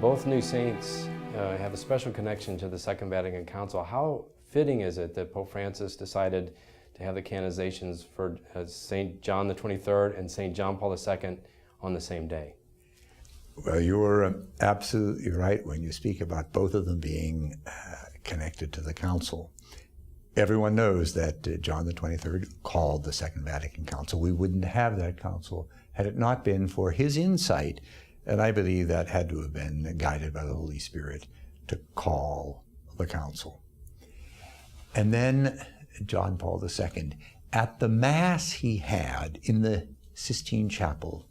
both new saints have a special connection to the Second Vatican Council. How fitting is it that Pope Francis decided to have the canonizations for St. John the 23rd and St. John Paul II on the same day? Well, you're absolutely right when you speak about both of them being connected to the Council. Everyone knows that John the 23rd called the Second Vatican Council. We wouldn't have that council had it not been for his insight, and I believe that had to have been guided by the Holy Spirit to call the council. And then John Paul II, at the Mass he had in the Sistine Chapel,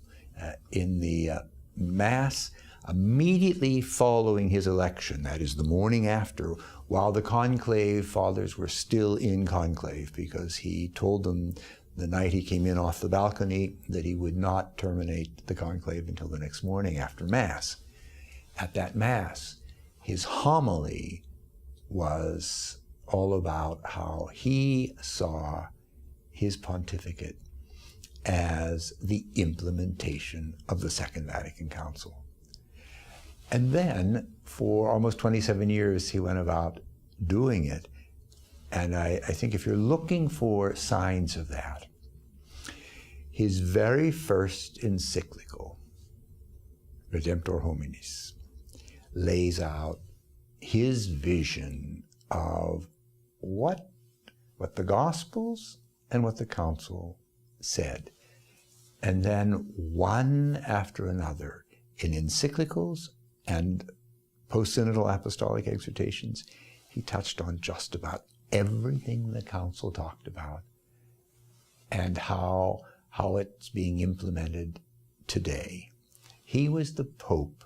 in the Mass immediately following his election, that is the morning after, while the conclave fathers were still in conclave, because he told them the night he came in off the balcony that he would not terminate the conclave until the next morning after Mass. At that Mass, his homily was all about how he saw his pontificate as the implementation of the Second Vatican Council. And then, for almost 27 years, he went about doing it. And I think if you're looking for signs of that, his very first encyclical, Redemptor Hominis, lays out his vision of what the Gospels and what the Council said. And then one after another, in encyclicals and post-synodal apostolic exhortations, he touched on just about everything the Council talked about and how it's being implemented today. He was the Pope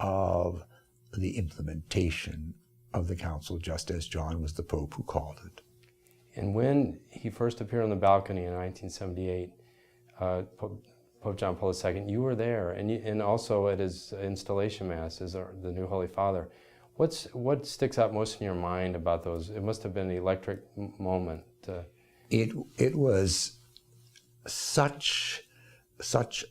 of the implementation of the Council, just as John was the Pope who called it. And when he first appeared on the balcony in 1978, Pope John Paul II, you were there, and also at his installation Mass as the new Holy Father. What sticks out most in your mind about those? It must have been an electric moment. It was such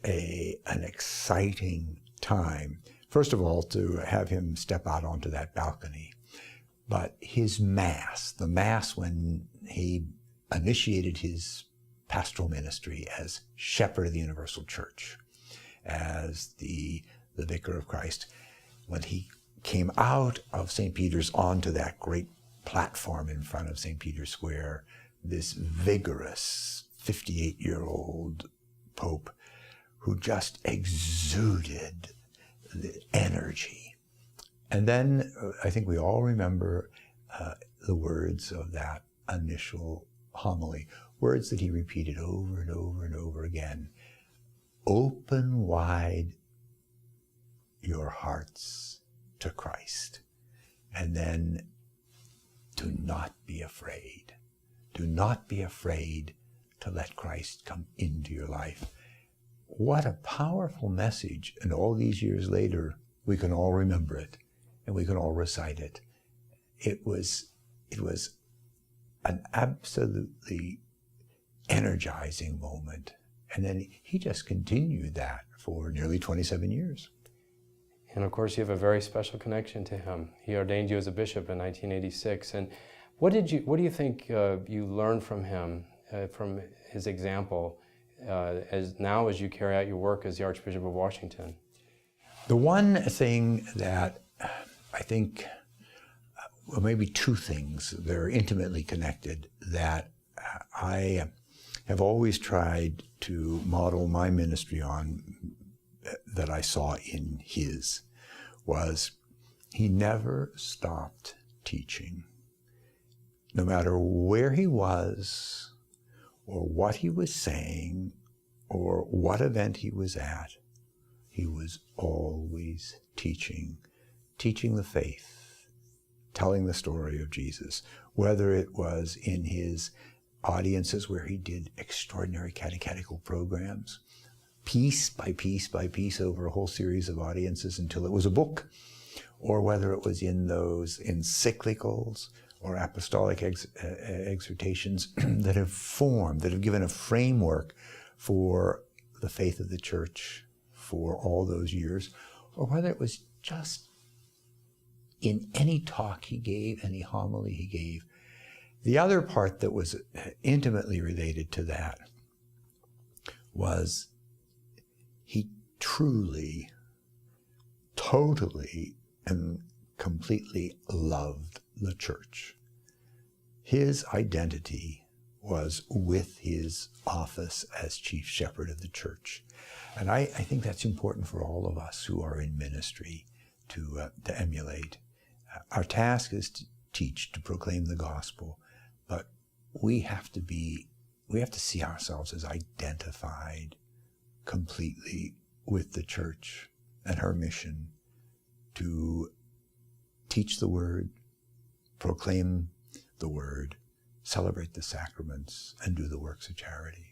an exciting time. First of all, to have him step out onto that balcony, but his Mass, the Mass when he initiated his pastoral ministry as shepherd of the Universal Church, as the Vicar of Christ, when he came out of St. Peter's onto that great platform in front of St. Peter's Square, this vigorous 58-year-old Pope who just exuded the energy. And then I think we all remember the words of that initial homily, words that he repeated over and over and over again. Open wide your hearts to Christ. And then do not be afraid. Do not be afraid to let Christ come into your life. What a powerful message. And all these years later, we can all remember it and we can all recite it. It was an absolutely energizing moment. And then he just continued that for nearly 27 years. And of course, you have a very special connection to him. He ordained you as a bishop in 1986. And what do you think you learned from him, from his example, as you carry out your work as the Archbishop of Washington? The one thing that I think, well, maybe two things, they're intimately connected, that I have always tried to model my ministry on, that I saw in his, was he never stopped teaching. No matter where he was, or what he was saying, or what event he was at, he was always teaching the faith, telling the story of Jesus, whether it was in his audiences where he did extraordinary catechetical programs, piece by piece by piece over a whole series of audiences until it was a book, or whether it was in those encyclicals or apostolic exhortations that have given a framework for the faith of the Church for all those years, or whether it was just in any talk he gave, any homily he gave. The other part that was intimately related to that was he truly, totally, and completely loved the church. His identity was with his office as chief shepherd of the church. And I think that's important for all of us who are in ministry to emulate. Our task is to teach, to proclaim the gospel, but we have to see ourselves as identified completely with the church and her mission to teach the word, proclaim the word, celebrate the sacraments, and do the works of charity.